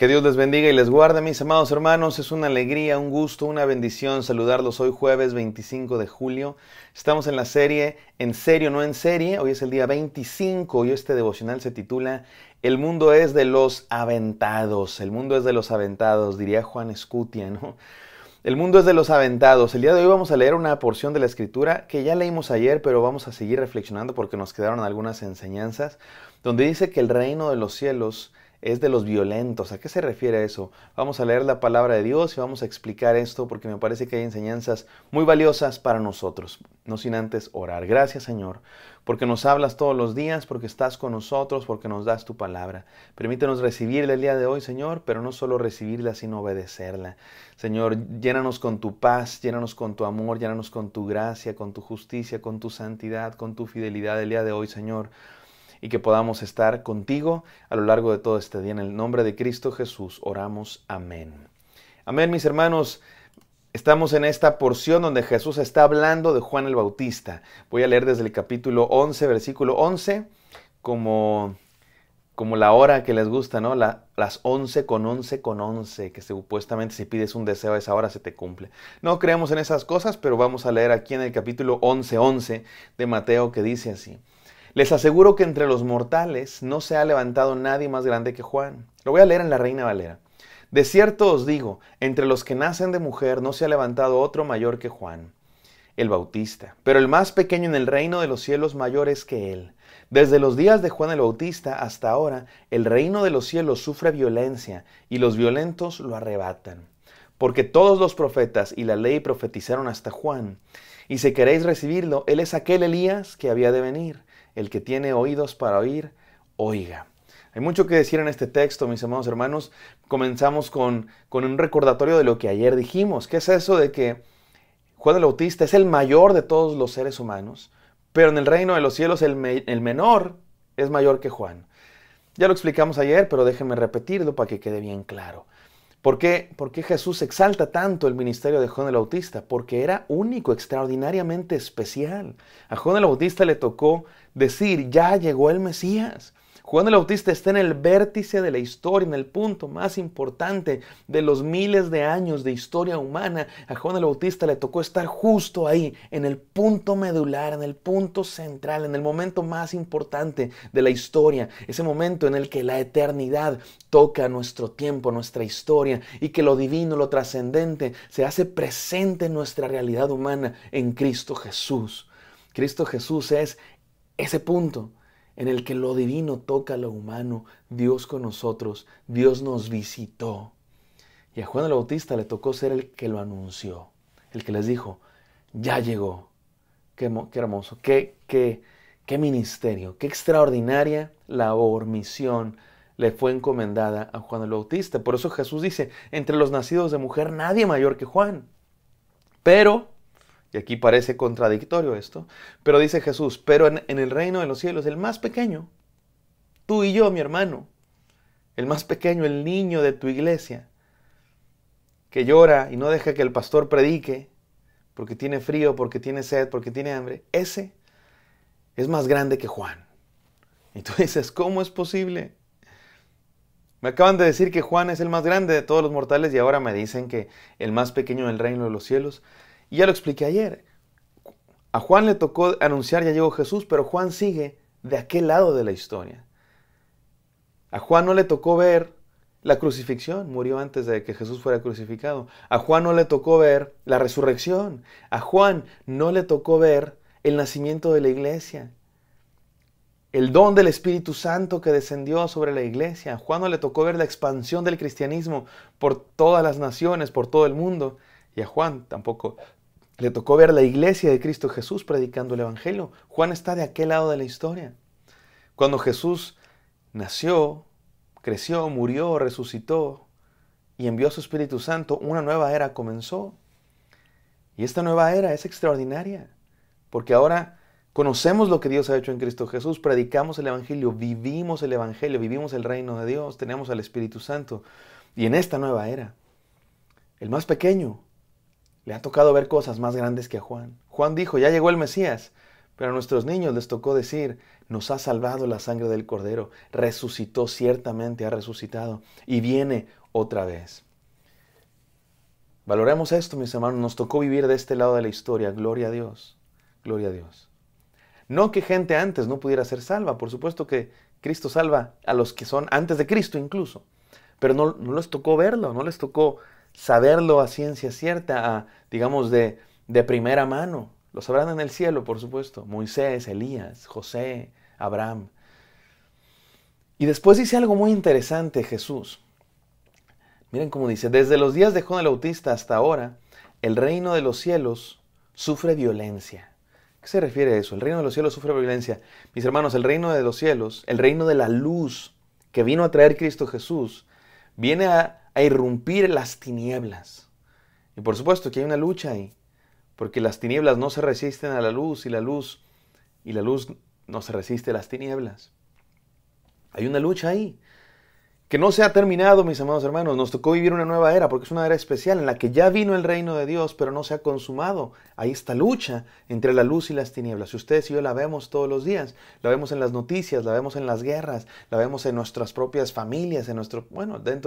Que Dios les bendiga y les guarde, mis amados hermanos. Es una alegría, un gusto, una bendición saludarlos hoy jueves 25 de julio. Estamos en la serie En serio, no en serie. Hoy es el día 25 y este devocional se titula El mundo es de los aventados. El mundo es de los aventados, diría Juan Escutia, ¿no? El mundo es de los aventados. El día de hoy vamos a leer una porción de la Escritura que ya leímos ayer, pero vamos a seguir reflexionando porque nos quedaron algunas enseñanzas, donde dice que el reino de los cielos es de los violentos. ¿A qué se refiere eso? Vamos a leer la palabra de Dios y vamos a explicar esto porque me parece que hay enseñanzas muy valiosas para nosotros. No sin antes orar. Gracias, Señor, porque nos hablas todos los días, porque estás con nosotros, porque nos das tu palabra. Permítenos recibirla el día de hoy, Señor, pero no solo recibirla, sino obedecerla. Señor, llénanos con tu paz, llénanos con tu amor, llénanos con tu gracia, con tu justicia, con tu santidad, con tu fidelidad el día de hoy, Señor. Y que podamos estar contigo a lo largo de todo este día. En el nombre de Cristo Jesús oramos. Amén. Amén, mis hermanos. Estamos en esta porción donde Jesús está hablando de Juan el Bautista. Voy a leer desde el capítulo 11, versículo 11, como la hora que les gusta, ¿no? Las 11 con 11 con 11, que supuestamente si pides un deseo a esa hora se te cumple. No creemos en esas cosas, pero vamos a leer aquí en el capítulo 11 de Mateo, que dice así. Les aseguro que entre los mortales no se ha levantado nadie más grande que Juan. Lo voy a leer en la Reina Valera. De cierto os digo, entre los que nacen de mujer no se ha levantado otro mayor que Juan, el Bautista. Pero el más pequeño en el reino de los cielos mayor es que él. Desde los días de Juan el Bautista hasta ahora, el reino de los cielos sufre violencia y los violentos lo arrebatan. Porque todos los profetas y la ley profetizaron hasta Juan. Y si queréis recibirlo, él es aquel Elías que había de venir. El que tiene oídos para oír, oiga. Hay mucho que decir en este texto, mis amados hermanos. Comenzamos con un recordatorio de lo que ayer dijimos. ¿Qué es eso de que Juan el Bautista es el mayor de todos los seres humanos, pero en el reino de los cielos el menor es mayor que Juan? Ya lo explicamos ayer, pero déjenme repetirlo para que quede bien claro. ¿Por qué Jesús exalta tanto el ministerio de Juan el Bautista? Porque era único, extraordinariamente especial. A Juan el Bautista le tocó decir, ya llegó el Mesías. Juan el Bautista está en el vértice de la historia, en el punto más importante de los miles de años de historia humana. A Juan el Bautista le tocó estar justo ahí, en el punto medular, en el punto central, en el momento más importante de la historia. Ese momento en el que la eternidad toca nuestro tiempo, nuestra historia, y que lo divino, lo trascendente, se hace presente en nuestra realidad humana en Cristo Jesús. Cristo Jesús es ese punto en el que lo divino toca lo humano, Dios con nosotros, Dios nos visitó. Y a Juan el Bautista le tocó ser el que lo anunció, el que les dijo, ya llegó. Qué hermoso, qué ministerio, qué extraordinaria labor, misión le fue encomendada a Juan el Bautista. Por eso Jesús dice, entre los nacidos de mujer nadie mayor que Juan. Pero, y aquí parece contradictorio esto, pero dice Jesús, pero en el reino de los cielos, el más pequeño, tú y yo, mi hermano, el más pequeño, el niño de tu iglesia, que llora y no deja que el pastor predique, porque tiene frío, porque tiene sed, porque tiene hambre, ese es más grande que Juan. Y tú dices, ¿cómo es posible? Me acaban de decir que Juan es el más grande de todos los mortales y ahora me dicen que el más pequeño del reino de los cielos. Y ya lo expliqué ayer. A Juan le tocó anunciar, ya llegó Jesús, pero Juan sigue de aquel lado de la historia. A Juan no le tocó ver la crucifixión, murió antes de que Jesús fuera crucificado. A Juan no le tocó ver la resurrección. A Juan no le tocó ver el nacimiento de la iglesia. El don del Espíritu Santo que descendió sobre la iglesia. A Juan no le tocó ver la expansión del cristianismo por todas las naciones, por todo el mundo. Y a Juan tampoco le tocó ver la iglesia de Cristo Jesús predicando el Evangelio. Juan está de aquel lado de la historia. Cuando Jesús nació, creció, murió, resucitó y envió a su Espíritu Santo, una nueva era comenzó. Y esta nueva era es extraordinaria, porque ahora conocemos lo que Dios ha hecho en Cristo Jesús, predicamos el Evangelio, vivimos el reino de Dios, tenemos al Espíritu Santo. Y en esta nueva era, el más pequeño le ha tocado ver cosas más grandes que a Juan. Juan dijo, ya llegó el Mesías, Pero a nuestros niños les tocó decir, nos ha salvado la sangre del Cordero, resucitó, ciertamente ha resucitado y viene otra vez. Valoremos esto, mis hermanos, nos tocó vivir de este lado de la historia, gloria a Dios, gloria a Dios. No que gente antes no pudiera ser salva, por supuesto que Cristo salva a los que son antes de Cristo incluso, pero no les tocó verlo, no les tocó saberlo a ciencia cierta, digamos de primera mano. Lo sabrán en el cielo, por supuesto, Moisés, Elías, José, Abraham. Y después dice algo muy interesante Jesús. Miren cómo dice, desde los días de Juan el Bautista hasta ahora, el reino de los cielos sufre violencia. ¿Qué se refiere a eso? El reino de los cielos sufre violencia. Mis hermanos, el reino de los cielos, el reino de la luz que vino a traer Cristo Jesús, viene a irrumpir las tinieblas. Y por supuesto que hay una lucha ahí, porque las tinieblas no se resisten a la luz y la luz no se resiste a las tinieblas. Hay una lucha ahí, que no se ha terminado, mis amados hermanos. Nos tocó vivir una nueva era, porque es una era especial en la que ya vino el reino de Dios, pero no se ha consumado. Hay esta lucha entre la luz y las tinieblas. Si ustedes y yo la vemos todos los días, la vemos en las noticias, la vemos en las guerras, la vemos en nuestras propias familias, dentro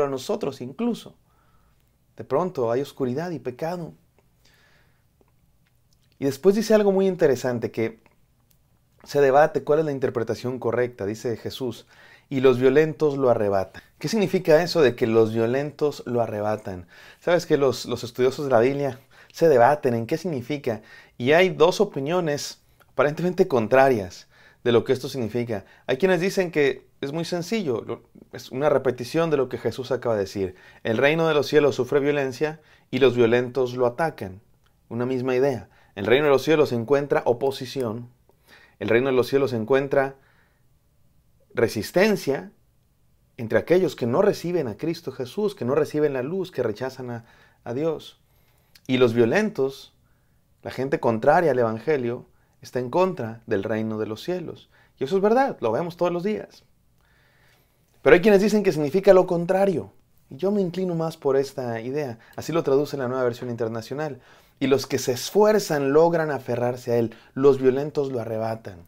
de nosotros incluso. De pronto hay oscuridad y pecado. Y después dice algo muy interesante, que se debate cuál es la interpretación correcta, dice Jesús, y los violentos lo arrebatan. ¿Qué significa eso de que los violentos lo arrebatan? Sabes que los estudiosos de la Biblia se debaten en qué significa, y hay dos opiniones aparentemente contrarias de lo que esto significa. Hay quienes dicen que es muy sencillo, es una repetición de lo que Jesús acaba de decir. El reino de los cielos sufre violencia y los violentos lo atacan. Una misma idea. El reino de los cielos se encuentra oposición. El reino de los cielos se encuentra resistencia entre aquellos que no reciben a Cristo Jesús, que no reciben la luz, que rechazan a Dios. Y los violentos, la gente contraria al Evangelio, está en contra del reino de los cielos. Y eso es verdad, lo vemos todos los días. Pero hay quienes dicen que significa lo contrario. Y yo me inclino más por esta idea. Así lo traduce la Nueva Versión Internacional. Y los que se esfuerzan logran aferrarse a él. Los violentos lo arrebatan.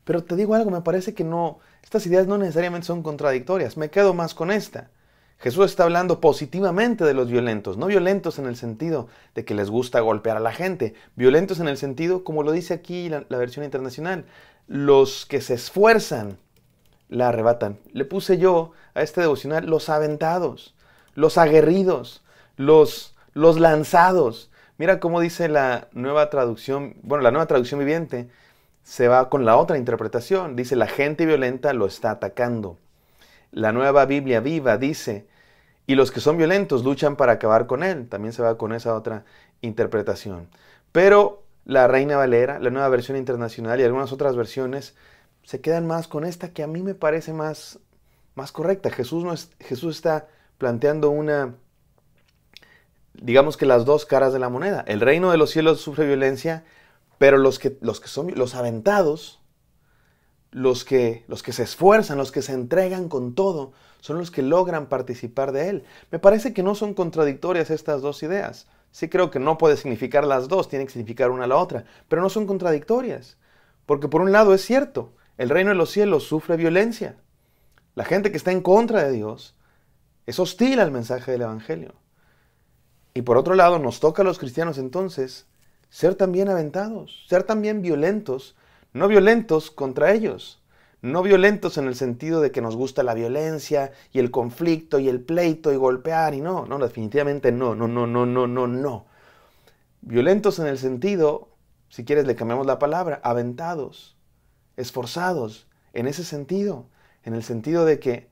Pero te digo algo, me parece que no, estas ideas no necesariamente son contradictorias. Me quedo más con esta. Jesús está hablando positivamente de los violentos, no violentos en el sentido de que les gusta golpear a la gente, violentos en el sentido, como lo dice aquí la versión internacional, los que se esfuerzan la arrebatan. Le puse yo a este devocional los aventados, los aguerridos, los lanzados. Mira cómo dice la nueva traducción, la nueva traducción viviente se va con la otra interpretación. Dice, la gente violenta lo está atacando. La nueva Biblia viva dice, y los que son violentos luchan para acabar con él. También se va con esa otra interpretación. Pero la Reina Valera, la nueva versión internacional y algunas otras versiones se quedan más con esta que a mí me parece más correcta. Jesús está planteando digamos que las dos caras de la moneda. El reino de los cielos sufre violencia, pero los que son los aventados, los que se esfuerzan, los que se entregan con todo, son los que logran participar de él. Me parece que no son contradictorias estas dos ideas. Sí creo que no puede significar las dos, tiene que significar una a la otra, pero no son contradictorias. Porque por un lado es cierto, el reino de los cielos sufre violencia. La gente que está en contra de Dios es hostil al mensaje del Evangelio. Y por otro lado nos toca a los cristianos entonces ser también aventados, ser también violentos, no violentos contra ellos, no violentos en el sentido de que nos gusta la violencia y el conflicto y el pleito y golpear y no, definitivamente no. Violentos en el sentido, si quieres le cambiamos la palabra, aventados, esforzados, en ese sentido, en el sentido de que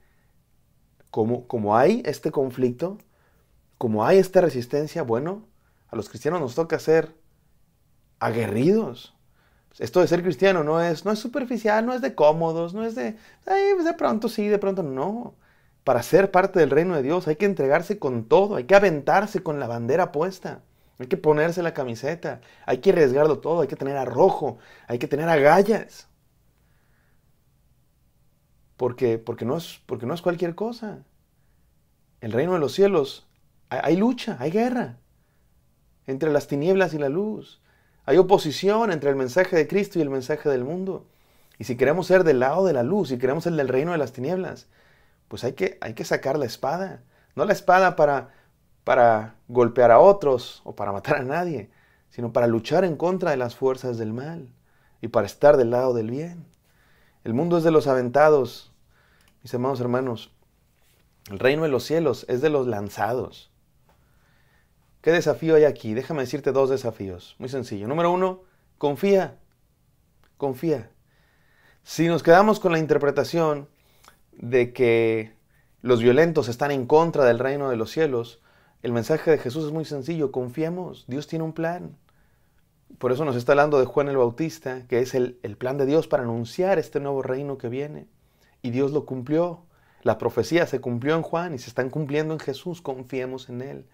como hay este conflicto, como hay esta resistencia, a los cristianos nos toca ser aguerridos. Esto de ser cristiano no es superficial, no es de cómodos, no es de pronto sí, de pronto no. Para ser parte del reino de Dios hay que entregarse con todo, hay que aventarse con la bandera puesta, hay que ponerse la camiseta, hay que arriesgarlo todo, hay que tener arrojo, hay que tener agallas. Porque no es cualquier cosa. El reino de los cielos hay lucha, hay guerra entre las tinieblas y la luz. Hay oposición entre el mensaje de Cristo y el mensaje del mundo. Y si queremos ser del lado de la luz, si queremos ser del reino de las tinieblas, pues hay que sacar la espada. No la espada para golpear a otros o para matar a nadie, sino para luchar en contra de las fuerzas del mal y para estar del lado del bien. El mundo es de los aventados, mis amados hermanos. El reino de los cielos es de los lanzados. ¿Qué desafío hay aquí? Déjame decirte 2 desafíos. Muy sencillo. Número 1, confía. Confía. Si nos quedamos con la interpretación de que los violentos están en contra del reino de los cielos, el mensaje de Jesús es muy sencillo. Confiemos. Dios tiene un plan. Por eso nos está hablando de Juan el Bautista, que es el plan de Dios para anunciar este nuevo reino que viene. Y Dios lo cumplió. La profecía se cumplió en Juan y se están cumpliendo en Jesús. Confiemos en Él.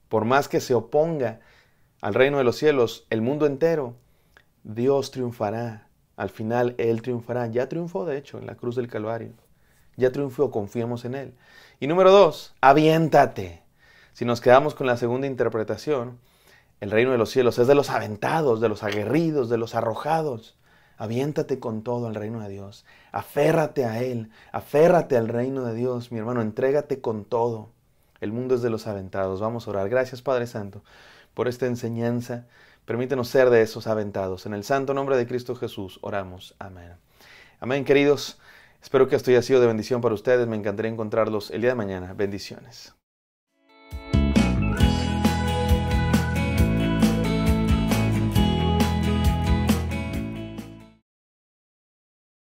Por más que se oponga al reino de los cielos el mundo entero, Dios triunfará. Al final Él triunfará. Ya triunfó, de hecho, en la cruz del Calvario. Ya triunfó, confiemos en Él. Y número 2, aviéntate. Si nos quedamos con la segunda interpretación, el reino de los cielos es de los aventados, de los aguerridos, de los arrojados. Aviéntate con todo al reino de Dios. Aférrate a Él. Aférrate al reino de Dios. Mi hermano, entrégate con todo. El mundo es de los aventados. Vamos a orar. Gracias, Padre Santo, por esta enseñanza. Permítenos ser de esos aventados. En el santo nombre de Cristo Jesús oramos. Amén. Amén, queridos. Espero que esto haya sido de bendición para ustedes. Me encantaría encontrarlos el día de mañana. Bendiciones.